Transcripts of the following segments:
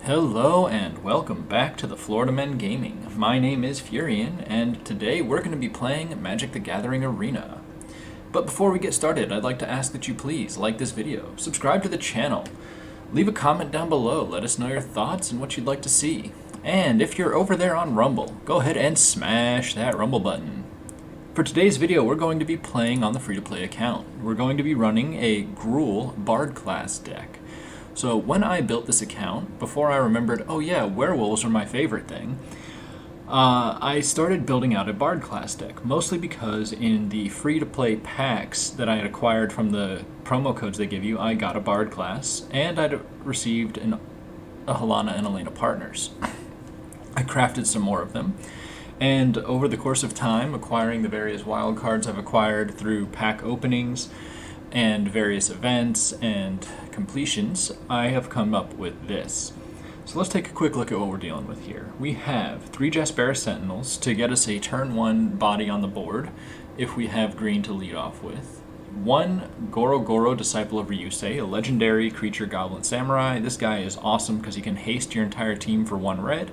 Hello and welcome back to the Florida Men Gaming. My name is Furion, and today we're going to be playing Magic the Gathering Arena. But before we get started, I'd like to ask that you please like this video, subscribe to the channel, leave a comment down below, let us know your thoughts and what you'd like to see. And if you're over there on Rumble, go ahead and smash that Rumble button. For today's video, we're going to be playing on the free-to-play account. We're going to be running a Gruul Bard class deck. So when I built this account, before I remembered, oh yeah, werewolves are my favorite thing, I started building out a Bard class deck, mostly because in the free-to-play packs that I had acquired from the promo codes they give you, I got a Bard class, and I'd received a Helana and Elena partners. I crafted some more of them, and over the course of time, acquiring the various wild cards I've acquired through pack openings and various events and completions, I have come up with this. So let's take a quick look at what we're dealing with here. We have 3 Jaspera Sentinels to get us a turn 1 body on the board if we have green to lead off with. 1 Goro Goro Disciple of Ryusei, a legendary creature goblin samurai. This guy is awesome because he can haste your entire team for 1 red.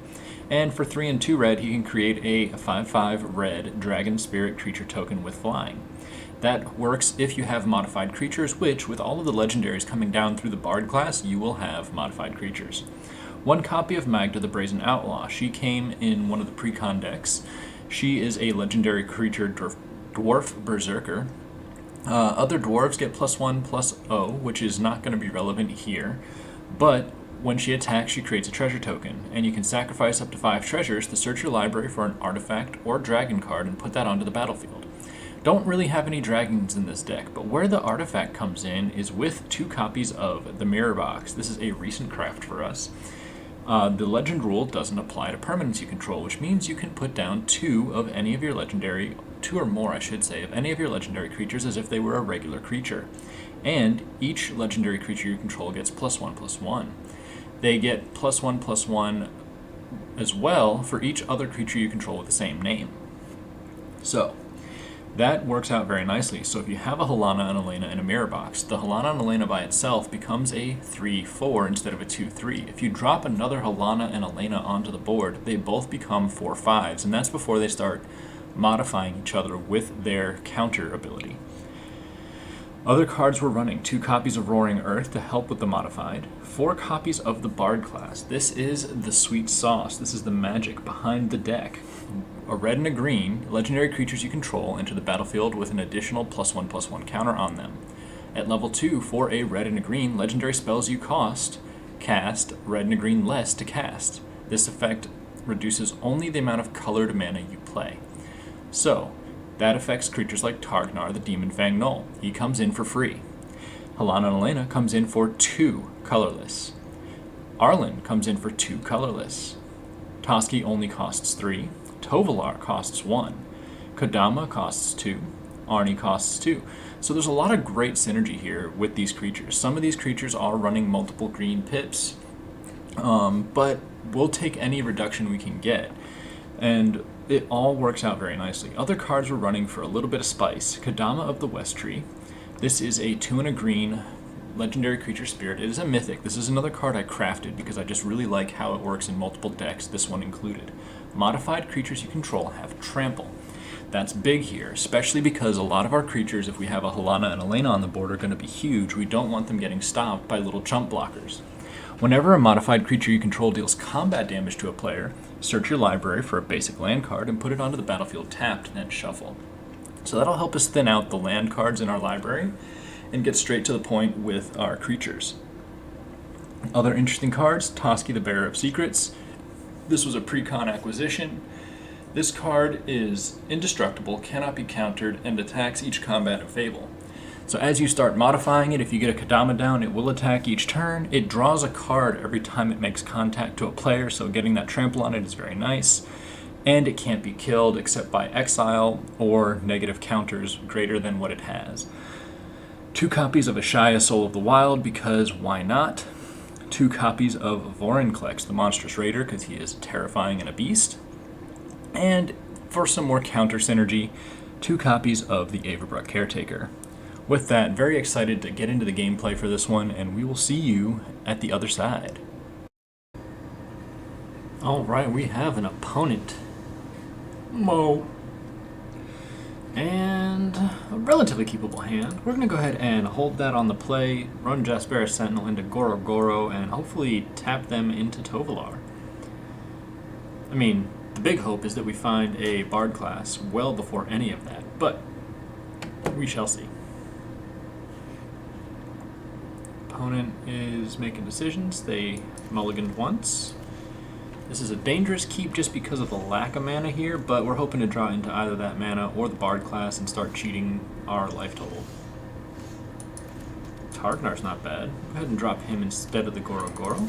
And for 3 and 2 red, he can create a 5/5 red Dragon Spirit creature token with flying. That works if you have modified creatures, which, with all of the legendaries coming down through the Bard class, you will have modified creatures. 1 copy of Magda the Brazen Outlaw. She came in one of the pre-con decks. She is a legendary creature dwarf berserker. Other dwarves get +1/+0, which is not going to be relevant here, but when she attacks, she creates a treasure token, and you can sacrifice up to 5 treasures to search your library for an artifact or dragon card and put that onto the battlefield. Don't really have any dragons in this deck, but where the artifact comes in is with 2 copies of the Mirror Box. This is a recent craft for us. The legend rule doesn't apply to permanents you control, which means you can put down 2 of any of your legendary, 2 or more I should say, of any of your legendary creatures as if they were a regular creature. And each legendary creature you control gets +1/+1. They get +1/+1 as well for each other creature you control with the same name. So that works out very nicely. So if you have a Helana and Elena in a Mirror Box, the Helana and Elena by itself becomes a 3/4 instead of a 2/3. If you drop another Helana and Elena onto the board, they both become 4/5s, and that's before they start modifying each other with their counter ability. Other cards we're running: 2 copies of Roaring Earth to help with the modified, 4 copies of the Bard class. This is the sweet sauce. This is the magic behind the deck. A red and a green, legendary creatures you control enter the battlefield with an additional +1/+1 counter on them. At level 2, for a red and a green, legendary spells you cast red and a green less to cast. This effect reduces only the amount of colored mana you play. So that affects creatures like Targnar, the Demon Fang Null. He comes in for free. Helana and Elena comes in for 2 colorless. Arlen comes in for 2 colorless. Toski only costs 3. Tovolar costs 1. Kodama costs 2. Arnie costs 2. So there's a lot of great synergy here with these creatures. Some of these creatures are running multiple green pips, but we'll take any reduction we can get. And it all works out very nicely. Other cards we're running for a little bit of spice. Kodama of the West Tree. This is a 2 and a green legendary creature spirit. It is a mythic. This is another card I crafted because I just really like how it works in multiple decks, this one included. Modified creatures you control have trample. That's big here, especially because a lot of our creatures, if we have a Helana and Elena on the board, are going to be huge. We don't want them getting stopped by little chump blockers. Whenever a modified creature you control deals combat damage to a player, search your library for a basic land card and put it onto the battlefield tapped and then shuffle. So that'll help us thin out the land cards in our library and get straight to the point with our creatures. Other interesting cards: Toski the Bearer of Secrets. This was a pre-con acquisition. This card is indestructible, cannot be countered, and attacks each combat of Fable. So as you start modifying it, if you get a Kodama down, it will attack each turn. It draws a card every time it makes contact to a player, so getting that trample on it is very nice. And it can't be killed except by exile or negative counters greater than what it has. 2 copies of Ashaya, Soul of the Wild, because why not? 2 copies of Vorinclex, the Monstrous Raider, because he is terrifying and a beast. And for some more counter synergy, 2 copies of the Averbrook Caretaker. With that, very excited to get into the gameplay for this one, and we will see you at the other side. Alright, we have an opponent. Mo. And a relatively keepable hand. We're going to go ahead and hold that on the play, run Jaspera Sentinel into Goro Goro, and hopefully tap them into Tovolar. I mean, the big hope is that we find a Bard class well before any of that, but we shall see. Opponent is making decisions. They mulliganed once. This is a dangerous keep just because of the lack of mana here, but we're hoping to draw into either that mana or the Bard class and start cheating our life total. Targnar's not bad. Go ahead and drop him instead of the Goro Goro.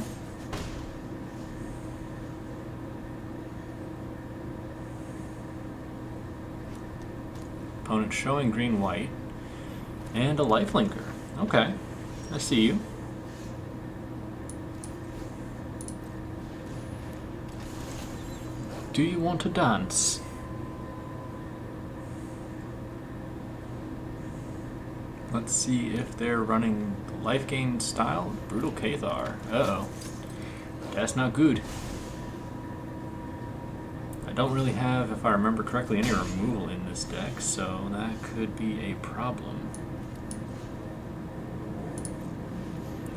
Opponent showing green-white. And a lifelinker. Okay, I see you. Do you want to dance? Let's see if they're running the life gain style. Brutal Cathar. Uh-oh. That's not good. I don't really have, if I remember correctly, any removal in this deck, so that could be a problem.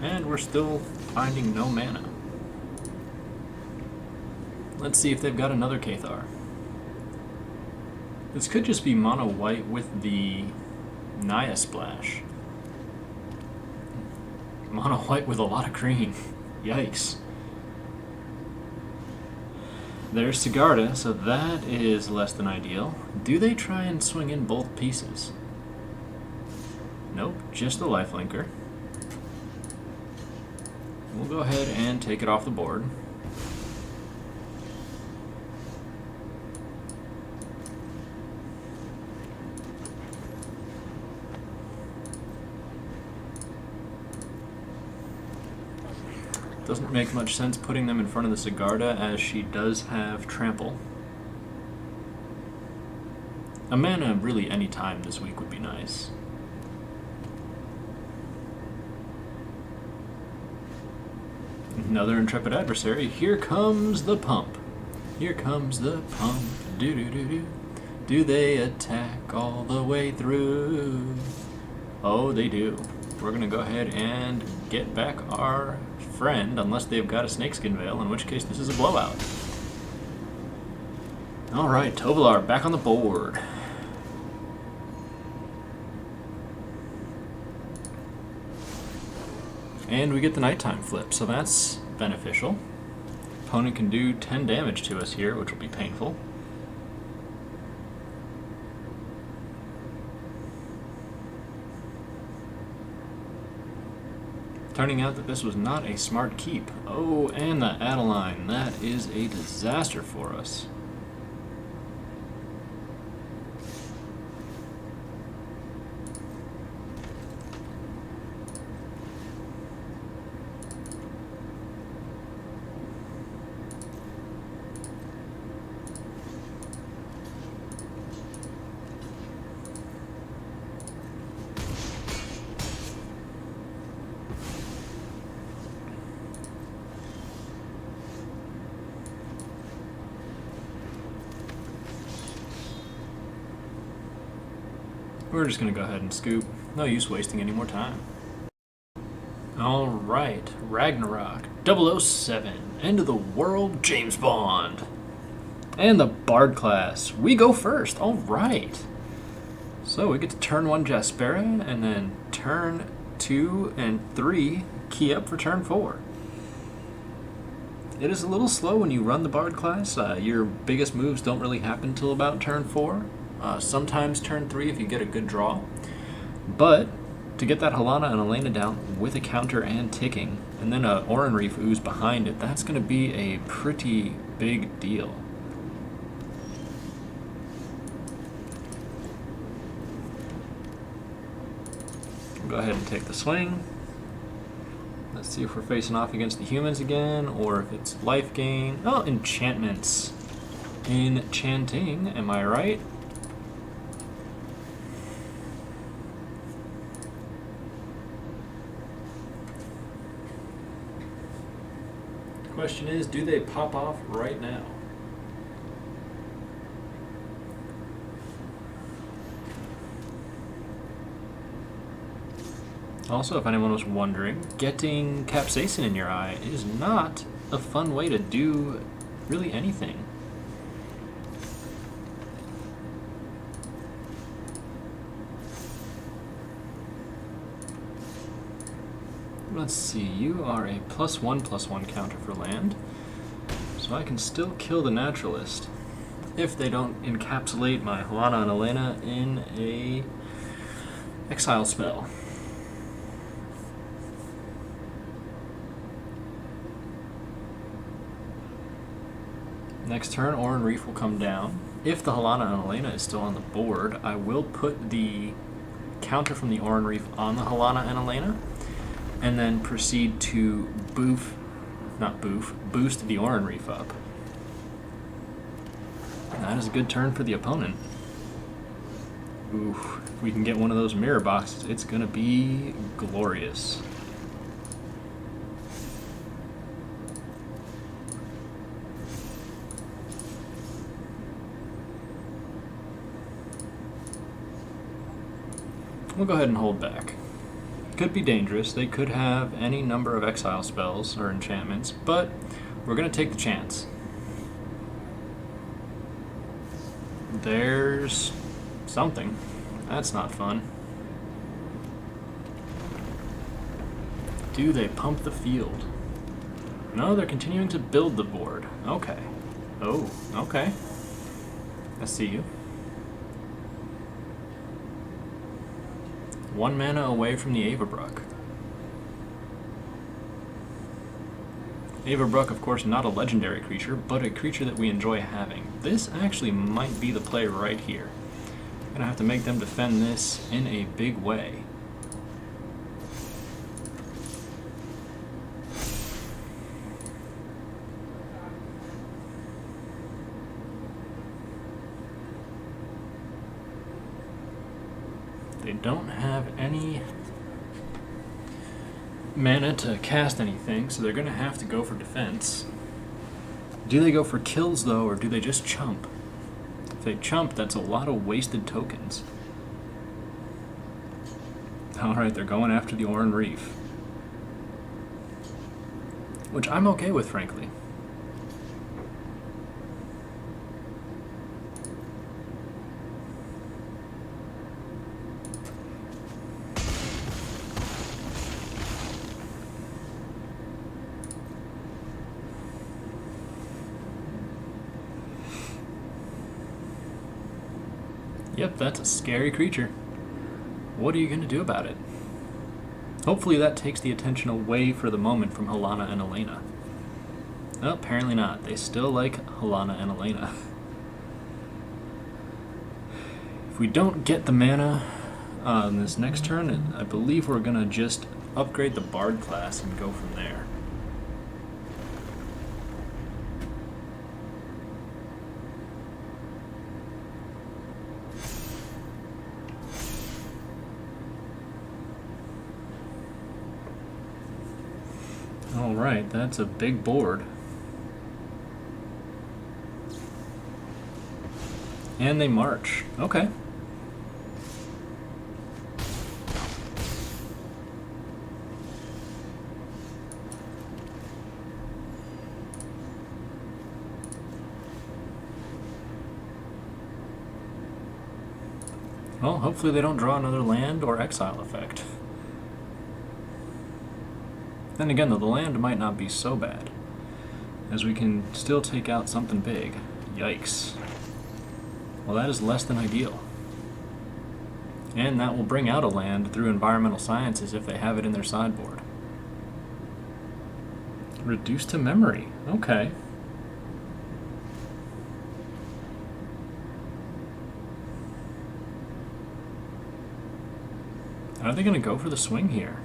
And we're still finding no mana. Let's see if they've got another Cathar. This could just be mono white with the Naya Splash. Mono white with a lot of green. Yikes. There's Sigarda, so that is less than ideal. Do they try and swing in both pieces? Nope, just the lifelinker. We'll go ahead and take it off the board. Doesn't make much sense putting them in front of the Sigarda, as she does have trample. A mana really any time this week would be nice. Another intrepid adversary. Here comes the pump. Here comes the pump. Do do do do. Do they attack all the way through? Oh, they do. We're gonna go ahead and get back our friend, unless they've got a Snakeskin Veil, in which case this is a blowout. Alright, Tovolar back on the board. And we get the nighttime flip, so that's beneficial. Opponent can do 10 damage to us here, which will be painful. Turning out that this was not a smart keep. Oh, and the Adeline. That is a disaster for us. We're just going to go ahead and scoop. No use wasting any more time. Alright, Ragnarok 007, End of the World, James Bond. And the Bard class. We go first. Alright. So we get to turn 1 Jaspera, and then turn 2 and 3 key up for turn 4. It is a little slow when you run the Bard class. Your biggest moves don't really happen until about turn 4. Sometimes turn 3 if you get a good draw. But to get that Halana and Elena down with a counter and ticking, and then a Oran Reef Ooze behind it, that's going to be a pretty big deal. We'll go ahead and take the swing. Let's see if we're facing off against the humans again, or if it's life gain. Oh, enchantments. Enchanting, am I right? Question is, do they pop off right now? Also, if anyone was wondering, getting capsaicin in your eye is not a fun way to do really anything. Let's see, you are a +1/+1 counter for land, so I can still kill the naturalist if they don't encapsulate my Helana and Elena in a exile spell. Next turn, Oran Reef will come down. If the Helana and Elena is still on the board, I will put the counter from the Oran Reef on the Helana and Elena, and then proceed to boost the Oran Reef up. That is a good turn for the opponent. Ooh, if we can get one of those mirror boxes, it's gonna be glorious. We'll go ahead and hold back. Could be dangerous. They could have any number of exile spells or enchantments, but we're going to take the chance. There's something. That's not fun. Do they pump the field? No, they're continuing to build the board. Okay. Oh, okay. I see you. 1 mana away from the Avabruck. Avabruck, of course, not a legendary creature, but a creature that we enjoy having. This actually might be the play right here. I'm gonna have to make them defend this in a big way. They don't have any mana to cast anything, so they're going to have to go for defense. Do they go for kills, though, or do they just chump? If they chump, that's a lot of wasted tokens. Alright, they're going after the Oran Reef. Which I'm okay with, frankly. Yep, that's a scary creature. What are you going to do about it? Hopefully that takes the attention away for the moment from Helana and Elena. No, apparently not. They still like Helana and Elena. If we don't get the mana on this next turn, I believe we're going to just upgrade the Bard class and go from there. Alright, that's a big board. And they march. Okay. Well, hopefully they don't draw another land or exile effect. Then again, though, the land might not be so bad, as we can still take out something big. Yikes. Well, that is less than ideal. And that will bring out a land through environmental sciences if they have it in their sideboard. Reduced to memory. Okay. Are they going to go for the swing here?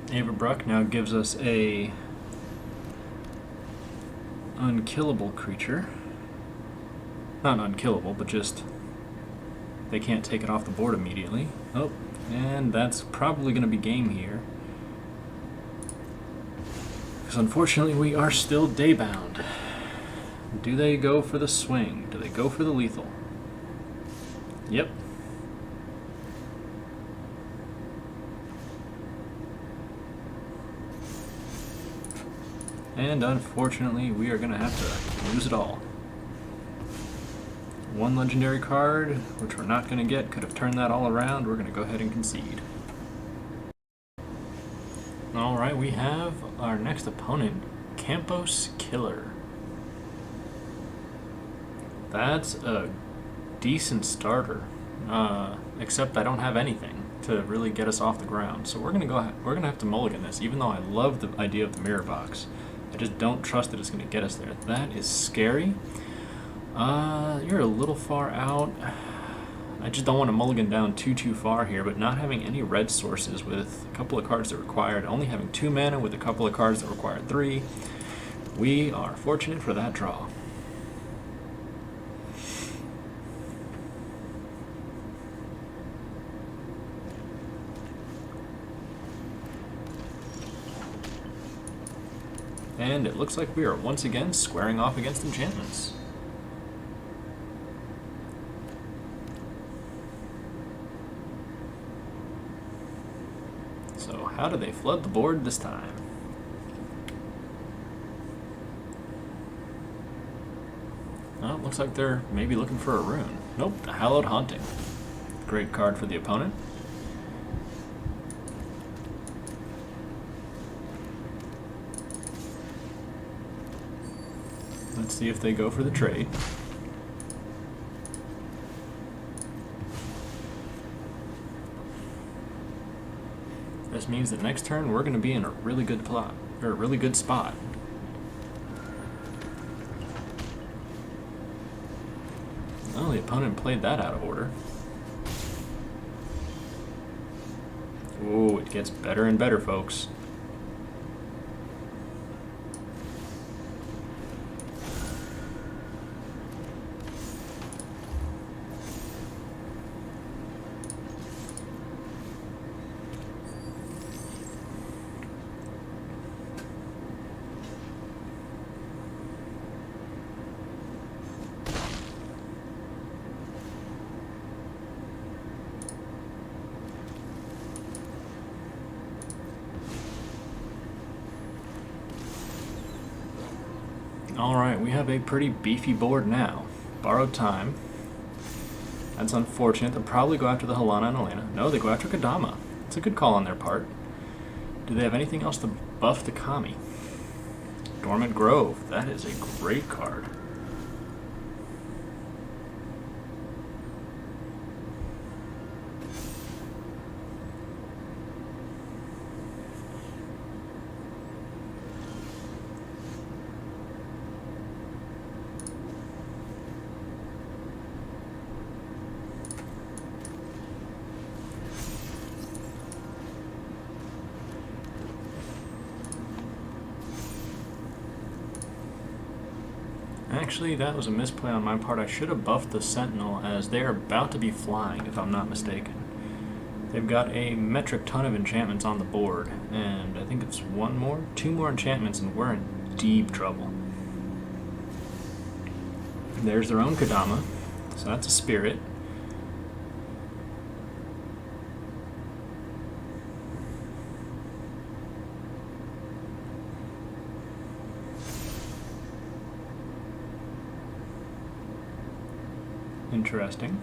Averbruck now gives us a unkillable creature. Not unkillable, but just they can't take it off the board immediately. Oh, and that's probably going to be game here. Because unfortunately we are still daybound. Do they go for the swing? Do they go for the lethal? Yep. And unfortunately, we are going to have to lose it all. One legendary card, which we're not going to get, could have turned that all around. We're going to go ahead and concede. Alright, we have our next opponent, Campos Killer. That's a decent starter, except I don't have anything to really get us off the ground. So we're gonna have to mulligan this, even though I love the idea of the mirror box. I just don't trust that it's gonna get us there. That is scary. You're a little far out. I just don't want to mulligan down too far here, but not having any red sources with a couple of cards that required, only having 2 mana with a couple of cards that required 3, we are fortunate for that draw. And it looks like we are once again squaring off against enchantments. So how do they flood the board this time? Well, it looks like they're maybe looking for a rune. Nope, the Hallowed Haunting. Great card for the opponent. Let's see if they go for the trade. This means that next turn we're going to be in a really good plot, or a really good spot. Well, the opponent played that out of order. Ooh, it gets better and better, folks. Alright, we have a pretty beefy board now. Borrowed Time. That's unfortunate. They'll probably go after the Halana and Elena. No, they go after Kodama. It's a good call on their part. Do they have anything else to buff the Kami? Dormant Grove. That is a great card. Actually, that was a misplay on my part. I should have buffed the Sentinel, as they are about to be flying, if I'm not mistaken. They've got a metric ton of enchantments on the board, and I think it's 2 more enchantments, and we're in deep trouble. There's their own Kodama, so that's a spirit. Interesting.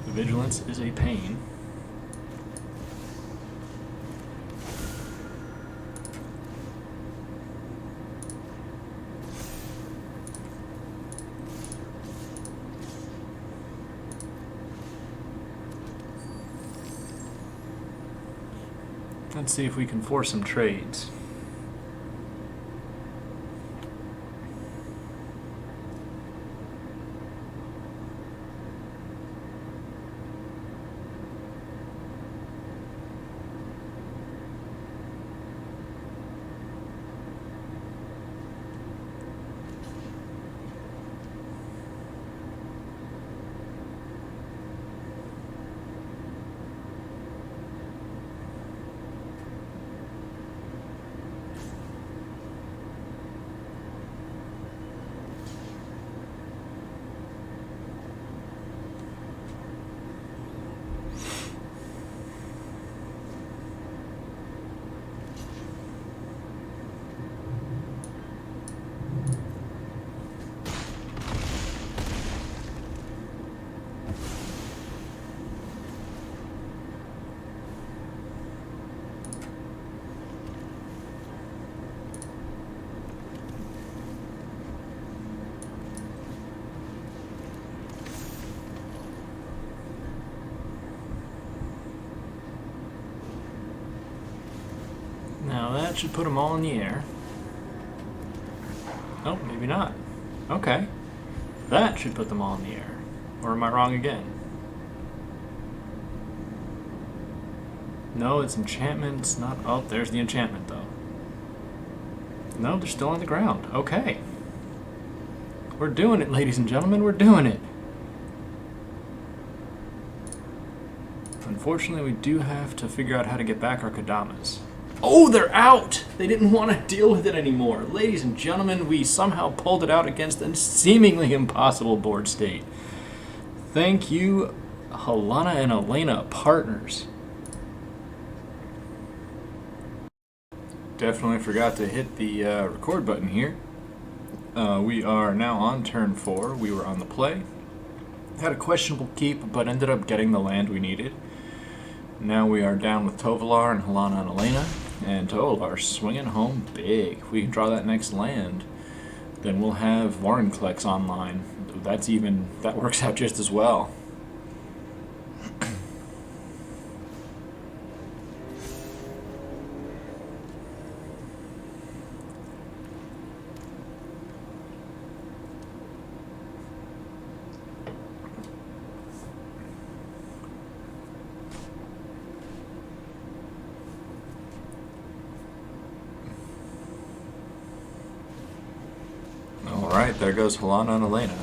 The Vigilance is a pain. Let's see if we can force some trades. Now that should put them all in the air. Oh, maybe not. Okay. That should put them all in the air. Or am I wrong again? No, it's enchantment. It's not. Oh, there's the enchantment, though. No, they're still on the ground. Okay. We're doing it, ladies and gentlemen. We're doing it. Unfortunately, we do have to figure out how to get back our Kodamas. Oh, they're out! They didn't want to deal with it anymore. Ladies and gentlemen, we somehow pulled it out against a seemingly impossible board state. Thank you, Helena and Elena, partners. Definitely forgot to hit the record button here. We are now on turn 4. We were on the play. Had a questionable keep, but ended up getting the land we needed. Now we are down with Tovalar and Helena and Elena, and Tovalar swinging home big. If we can draw that next land, then we'll have Vorinclex online. That works out just as well. Alright, there goes Helena and Elena.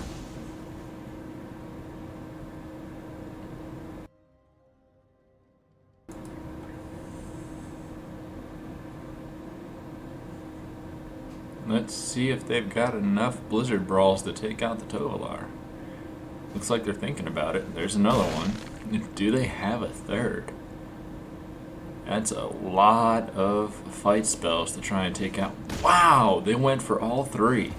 Let's see if they've got enough Blizzard Brawls to take out the Tovalar. Looks like they're thinking about it. There's another one. Do they have a third? That's a lot of fight spells to try and take out. Wow, they went for all 3.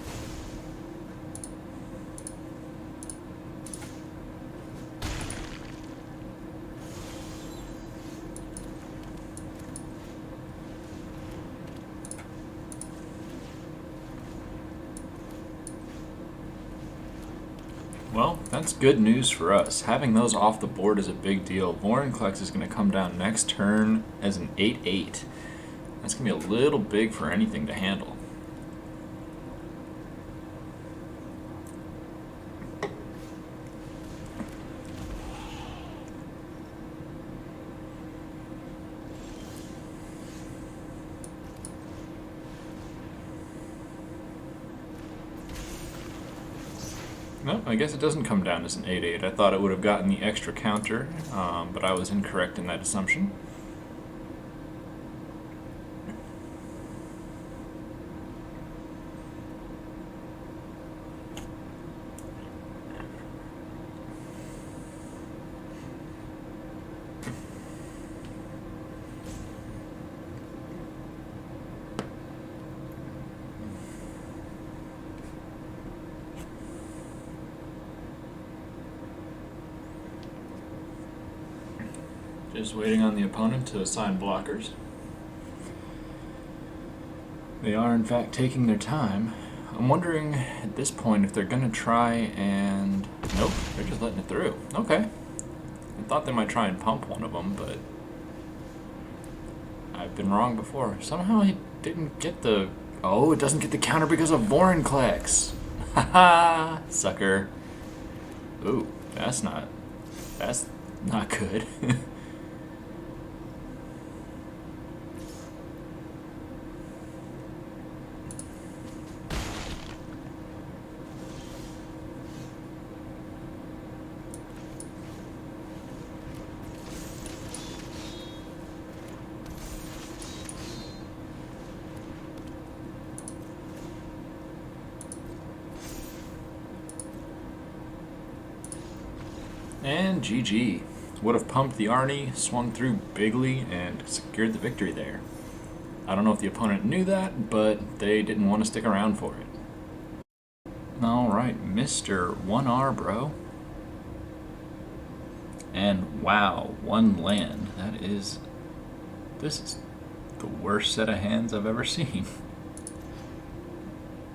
Well, that's good news for us. Having those off the board is a big deal. Vorinclex is going to come down next turn as an 8/8. That's going to be a little big for anything to handle. No, I guess it doesn't come down as an 8/8. I thought it would have gotten the extra counter, but I was incorrect in that assumption. Just waiting on the opponent to assign blockers. They are, in fact, taking their time. I'm wondering at this point if they're going to try and... Nope, they're just letting it through. Okay. I thought they might try and pump one of them, but I've been wrong before. Somehow he didn't get the... Oh, it doesn't get the counter because of Vorinclex. Haha, sucker. Ooh, that's not good. And GG. Would have pumped the Arnie, swung through bigly, and secured the victory there. I don't know if the opponent knew that, but they didn't want to stick around for it. Alright, Mr. 1R, bro. And wow, 1 land. This is the worst set of hands I've ever seen.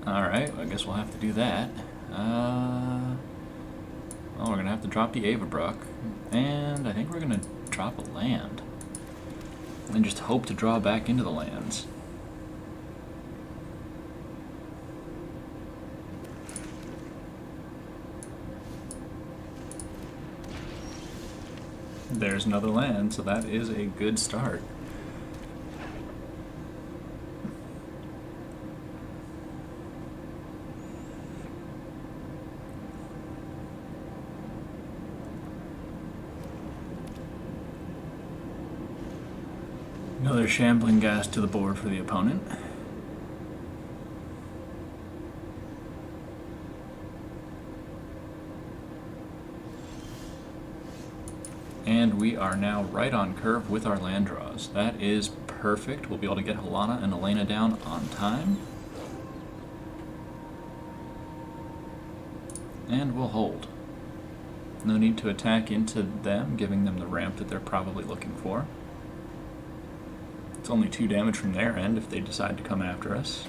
Alright, I guess we'll have to do that. Well, we're going to have to drop the Avabruck, and I think we're going to drop a land. And just hope to draw back into the lands. There's another land, so that is a good start. Another shambling gas to the board for the opponent. And we are now right on curve with our land draws. That is perfect. We'll be able to get Helana and Elena down on time. And we'll hold. No need to attack into them, giving them the ramp that they're probably looking for. It's only 2 damage from their end if they decide to come after us.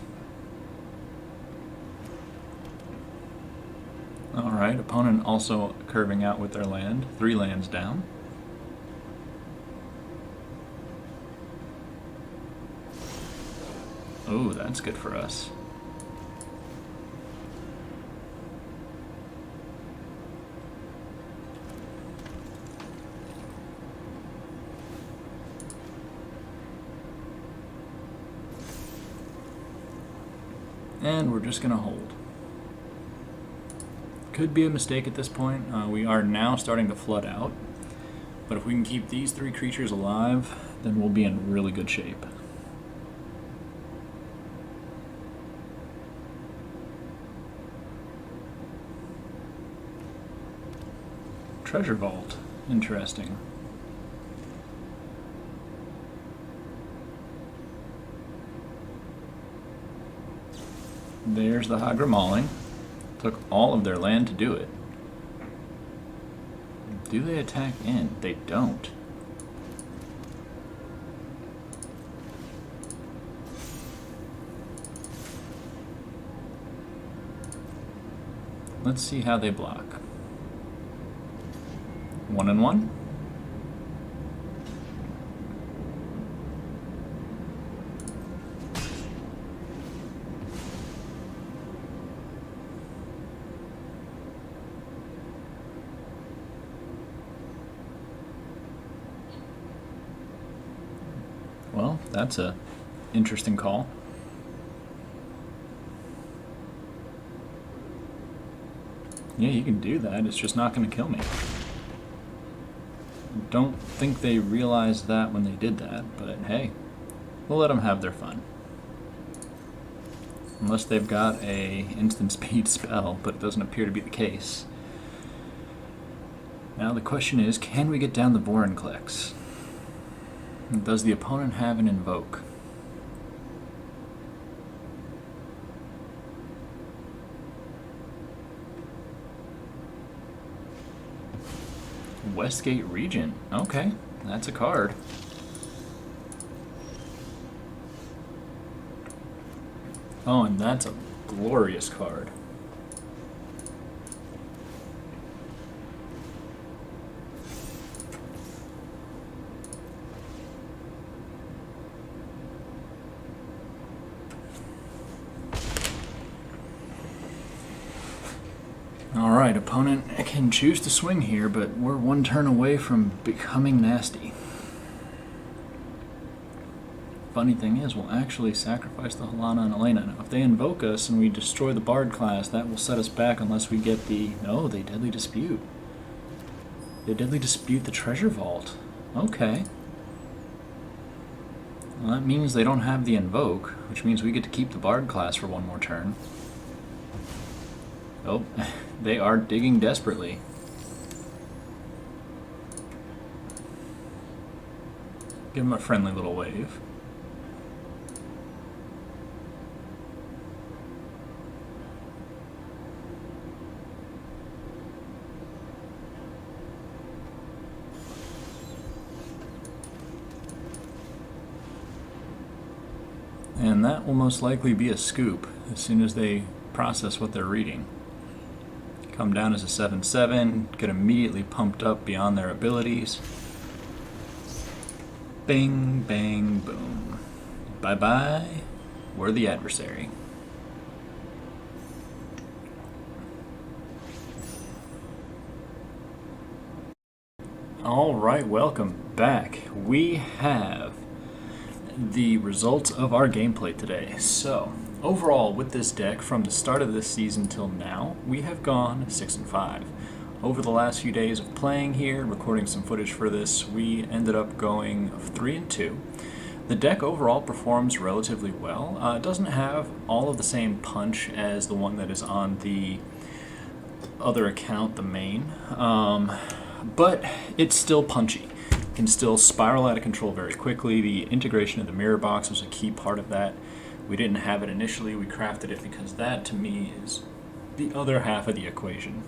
Alright, opponent also curving out with their land. 3 lands down. Oh, that's good for us. And we're just going to hold. Could be a mistake at this point. We are now starting to flood out. But if we can keep these 3 creatures alive, then we'll be in really good shape. Treasure vault. Interesting. There's the Hydra Mauling. Took all of their land to do it. Do they attack in? They don't. Let's see how they block. 1 and 1. Well, that's a interesting call. Yeah, you can do that. It's just not going to kill me. Don't think they realized that when they did that, but hey, we'll let them have their fun. Unless they've got a instant speed spell, but it doesn't appear to be the case. Now the question is, can we get down the Vorinclex? Does the opponent have an invoke? Westgate Regent. Okay, that's a card. Oh, and that's a glorious card. Alright, opponent can choose to swing here, but we're 1 turn away from becoming nasty. Funny thing is, we'll actually sacrifice the Helana and Elena. Now, if they invoke us and we destroy the Bard class, that will set us back unless we get the... Oh, they Deadly Dispute. They Deadly Dispute the Treasure Vault. Okay. Well, that means they don't have the invoke, which means we get to keep the Bard class for 1 more turn. Oh, they are digging desperately. Give them a friendly little wave. And that will most likely be a scoop as soon as they process what they're reading. Come down as a 7/7, get immediately pumped up beyond their abilities. Bing, bang, boom. Bye-bye, we're the adversary. Alright, welcome back. We have the results of our gameplay today. So, overall with this deck, from the start of this season till now, we have gone 6-5. Over the last few days of playing here, recording some footage for this, we ended up going 3-2. The deck overall performs relatively well. It doesn't have all of the same punch as the one that is on the other account, the main, but it's still punchy. It can still spiral out of control very quickly. The integration of the mirror box was a key part of that. We didn't have it initially, we crafted it because that, to me, is the other half of the equation.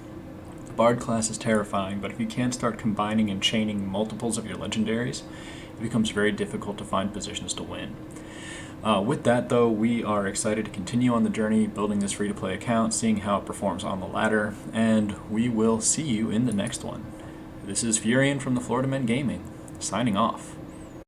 The Bard class is terrifying, but if you can't start combining and chaining multiples of your legendaries, it becomes very difficult to find positions to win. With that, though, we are excited to continue on the journey, building this free-to-play account, seeing how it performs on the ladder, and we will see you in the next one. This is Furion from the Florida Men Gaming, signing off.